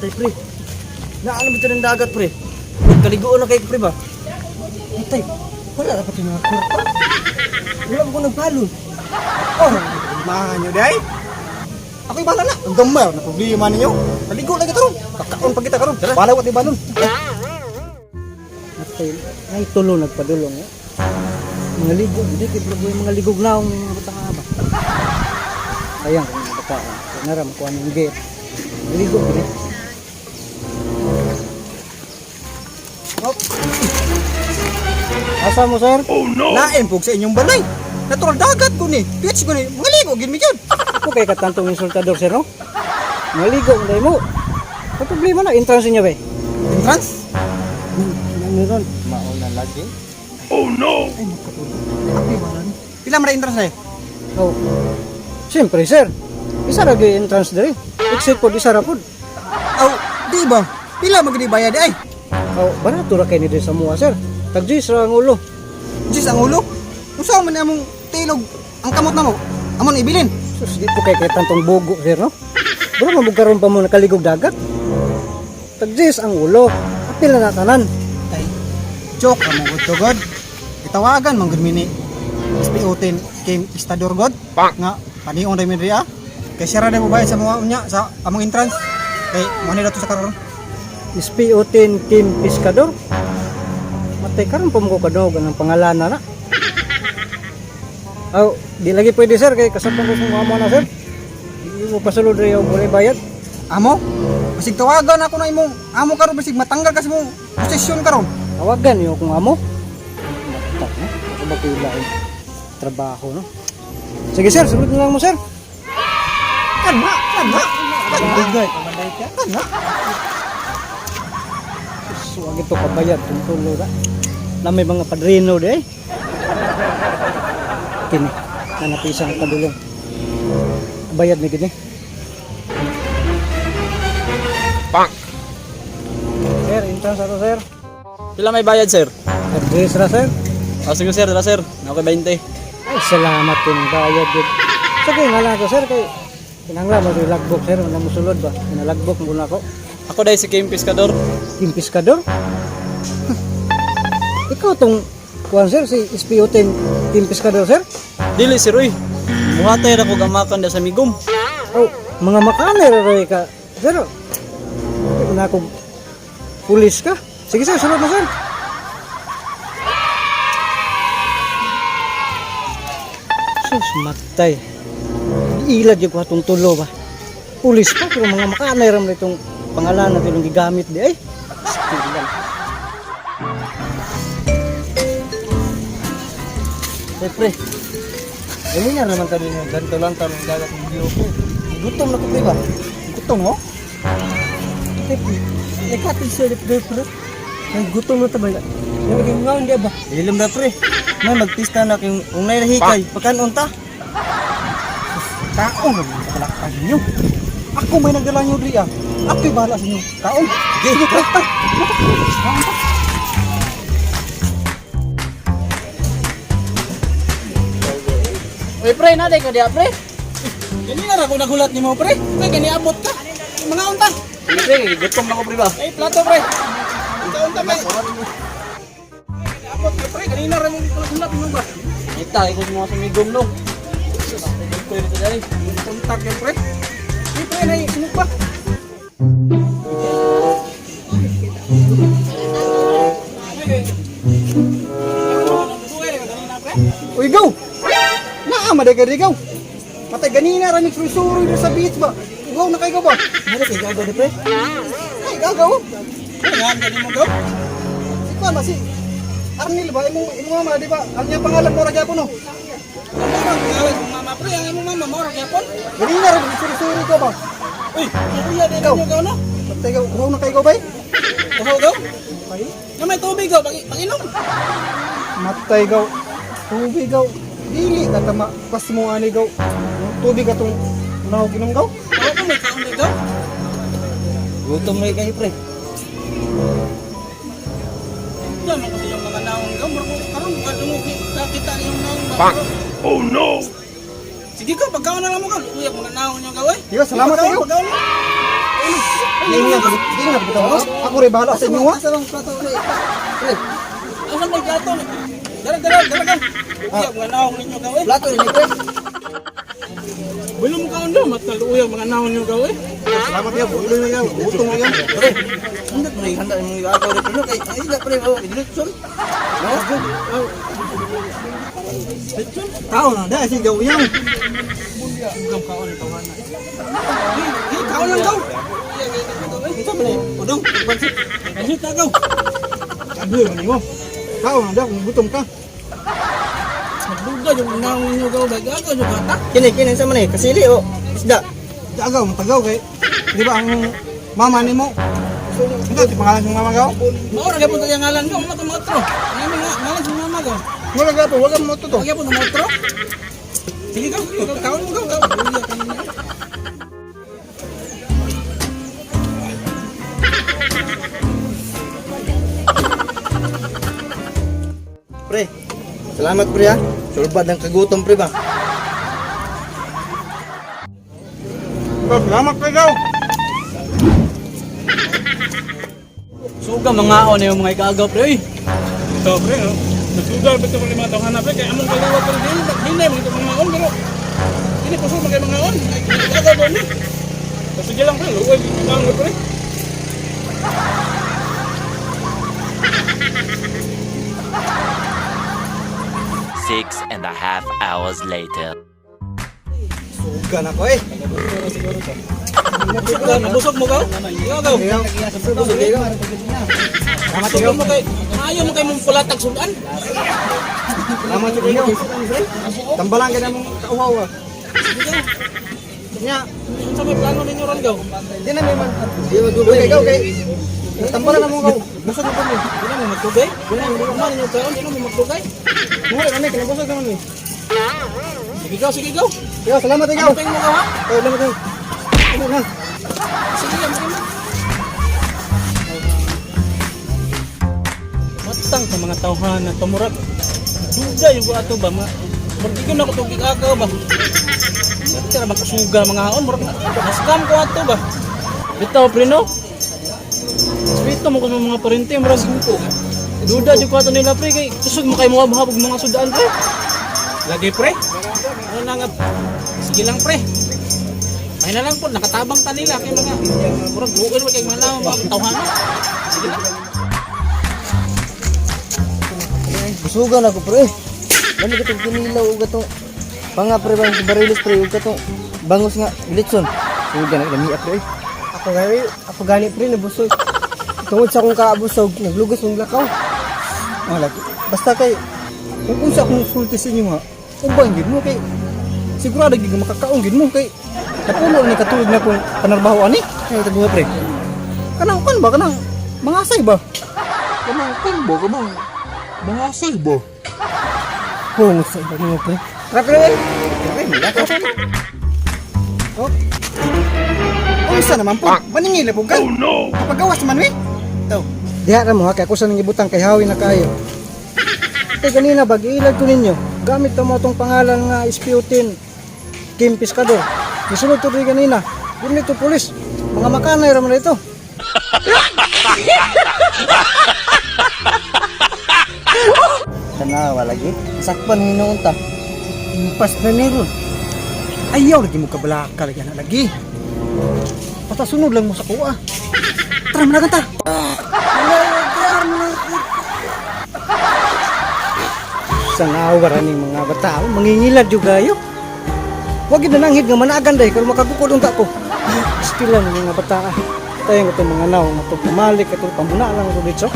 Tay, pre. Naalam mo ng dagat, pre. Kaligoon na kayo, pre ba? Tay, wala dapat yung mga kurta. Wala mo ko nagbalon. Oh, mahan nyo day. Ako'y bala na. Ang damar na problema ninyo. Kaligo lang kita ron. Kakaon pa kita karon. Balaw at ibalon. Tay, ay tulo nagpadulong. Mga ligog, hindi kayo problema mga ligog na ang mga batang haba. Sayang kung mga bataan. Naram ko anong gate. Mga ligog, hindi. Oh, Asa mo, sir? lain po sa inyong balay. Natural dagat ko ni. Pitch ko ni. Mga ligo, ginmigyan. Ako kay katantong insultador, sir, no? Mga ligog, hindi mo. Ang problema na, entrance niya ba? Entrance? Meron. Mauna lagi. Oh no! Ay, makatulog. Ako'y bala ni. Pila mo na entrance na eh? Oh. Siyempre, sir. Isa lagi entrance diri. Exit po, isa rapod. Aw, di ba? Pila magdi bayad ay? Oh, barato ra kay ni diri sa mua, sir. Tag-10 ra ang ulo. Diyos ang ulo. Usaw man among tilog ang kamot na mo. Amon ibilin. Sus, di po kay tantong bugo, sir, no? Bro, mamugkaroon pa mo nakaligog dagat. Tag-10 ang ulo. Apil na natanan. Tay, joke ka mo to God. Itawagan man gud mini. SPO10 came Istador God. Nga panion ra mi diri ah. Kay sira na mo bayad sa mga unya sa among entrance. Kay mo ni dato sa karon. SPO10 Team Pescador. Matay karon pa mo ko kadog ang pangalan na. Oh, di lagi pwede, sir, kay kasapang ko sa amo na, sir. Di mo pasulod rin yung boleh bayad. Amo? Basig tawagan ako na imong amo karon basig matanggal kasi mong posisyon karon. Tawagan yung kung amo. Matak, no? Ako ba pila yung trabaho, no? Sige, sir, sunod na lang mo, sir. Kana. Mabanday ka. Kana. So, agad to kabayad, tuntulo na. Na may mga padrino di, eh. Kini, nanapisang padulong. Bayad ni gini. Pak. Sir, entrance ako, sir. Pila may bayad, sir? Address ra, sir. Ah, sige, sir. Dala, sir. Ako 20. Ay, salamat din bayad din. Sige, nga lang ako, sir, kay kinangla mo yung logbook, sir. Wala mo sulod ba? Kinalagbok mo na ako. Ako dahil si Kim Pescador. Team Pescador? Ikaw tong kuwan, sir, si SPO10 Team Pescador, sir? Dili, si Roy. Muhatay na ko gamakan da sa migom. Oh, mga makaner ray ka. Sir, hindi ko na akong pulis ka. Sige, sir, sunod na, sir. Sus, matay. Iilad yung atong tulo ba? Pulis pa, pero mga makaner ram itong pangalan na tilong gigamit di ay. Pre, ini na naman ka din ganito lang tanong dagat ng video ko. Gutom na ko, pre ba? Gutom mo? Nagkatid sa lip girl, pre. Gutom na tabay. Nagiging ngayon di ba? Ilim na pre. May magpista na kung unay na hikay. Pagkanon ta? Kaon na mga kalakpan ninyo. Ako may nagdala nyo diri ah. Ako'y bahala sa inyo. Kaon. Sige, pre. Uy, pre, naday ka diya, pre. Ganina na ako nagulat ni mo pre. Pre, gani abot ka. Mga unta. Pre, gutom na ko, pre ba? Ay, plato pre. Mga unta pre. Abot ka pre. Ganina rin mo nagulat mo ba? Ita, ikot mo sa migom, no? Ko dito dali. Kontak yan pre. Di pre, na isinok pa. Uy, go! Maday ka digaw. Patay ganina ra ni suruy sa beach ba. Ugaw na kay go ba? Mara kay gago di pre. Ay gagaw. Ay nga gani mo gaw. Ikaw ba si Arnil ba imo mama di ba? Ang iyang pangalan mo ra gyapon no. Ang pangalan mo mama pre, ang imo mama mo ra gyapon. Ganina ra ni suruy ka ba? Uy, kuya di daw gaw no. Patay gaw, ugaw na kay go bay. Ugaw gaw? Ay. Kamay tubig gaw, pag-inom. Matay gaw. Tubig gaw. Dili ka tama pas mo ani gaw. Tubig atong naog inom gaw. Ako ko may kaon gaw. Gutom na kayo, pre. Yan mo kasi yung mga naong gaw. Marko karon kadungog nakita yung naong. Pak. Oh no. Sige ka pagkaon na lang mo gaw. Uyak mga naong yung gaw eh. Salamat kayo. Hindi nga bitaw. Ako rin bahala sa inyo ha. Asa bang plato pre? Pre. Asa may plato ni? Dala. Uya mga naong ninyo gaw eh. Plato ni pre. Belum kaon daw mataluya mga naong ninyo gaw eh. Salamat ya, ulo na yan. Utong na yan. Pre. Hindi pre, handa mo yung agaw rin kay ila pre oh, dilutson. Tao na, dahil si gaw yan. Kaon ito man. Kaon lang gaw. Ito man eh. Udong, pansit. Pansit na gaw. Sabi mo. Tao na, dahil kung gutom ka. Duga yung naong ninyo gaw agaw yung bata. Kini sa man eh, kasili oh. Isda. Agaw, matagaw kay. Di ba ang mama ni mo? Ito, di pangalan ng mama gaw? Maura gyapon ta yang ngalan gaw, matro. Nami nga ngalan sa mama gaw. Wala ka po, wala mo to to. Gyapon na matro. Sige gaw, kaon mo gaw. Pre, salamat pre ha. Sulbad ng kagutom pre ba? Salamat kay gaw. Suga mga on yung mga ikagaw pre. Ito pre, no? Nagsugal ba ito kung lima taong hanap eh? Kaya among kagawa pero hindi mo ito mga on pero hindi po suma kayo mga on. Nagagawa doon eh. Kasi sige lang pre, luwag ang pre. 6.5 hours later. Sugan ako eh. Nabusog mo gaw? Ikagaw. Busog kayo. Nabusog mo kay ayaw mo kay mong pulatag sudan. Salamat kayo. Tambalan ka na mong kauhaw ah. Nya, Sa may plano ninyo ron gaw. di na may man. Di magdugay kay gaw kay. Tambalan na mo gaw. Busog na po mo. Di na mo magtugay. Di na mo ninyo kaon, di na mo magtugay. Muli kami, kinabusog naman eh. Sige gaw. Yo, salamat kayo. Ano kayo mo gaw ha? Oh, salamat kayo. Ano na? Sige yan, sige mo. Matang sa mga tawhan na tumurag. Duga yung ato ba? Martigon ako itong ikagaw ba? Tira magkasuga mga haon. Naskam ko ato ba? Bitaw prino. Spito mo ko sa mga parente. Marag duda yung ato nila pre. Kay kusog mo kayo mga mahabog mga sudaan pre. Lagi pre. Ano na nga? Sige lang pre. Ay na lang po, nakatabang ta nila kay mga murag buol kay mga tawhan. Sige lang. Busugan ako pre. Ano ka itong kinilaw o gatong panga pre bang barilis pre o gatong bangus nga ilitson. Sugan na lami pre. Ako gani pre nabusog. Tungod sa akong kaabusog, naglugos ng lakaw. Wala. Basta kay kung sa akong sulti sa inyo nga, ubang gid mo kay sigurado gid nga makakaon gid mo kay napuno ni katulog na kung panarbaho ani. Ay tabuha pre. Kanang kan ba kanang mangasay ba? Kung sa iba mo pre. Pre. Oh. Oh, isa naman po. Maningil po ka. Oh no. Kapagawas man eh. Ito. Diha ra mo ha kay ako sa nang ibutang kay hawi na kayo. Kay kanina bag-ilag ko ninyo. Gamit mo tong pangalan nga Isputin Kim Pescador. Gisulod to rin kanina. Dili to pulis. Mga makanay ra man ito. Tanawa lagi. Sakpan hinuon ta. Impas na nero. Ayaw lagi mo kabalaka lagi na lagi. Patasunod lang mo sa kuha. Tara managan ta. Sa naawara ning mga batao, mangingilad yung gayo. Huwag na nanghid nga managan dahi, kung makagukod unta ko. Stilan ng mga bataan. Tayo nga itong mga naong, itong pamalik, itong pamuna lang ito dito.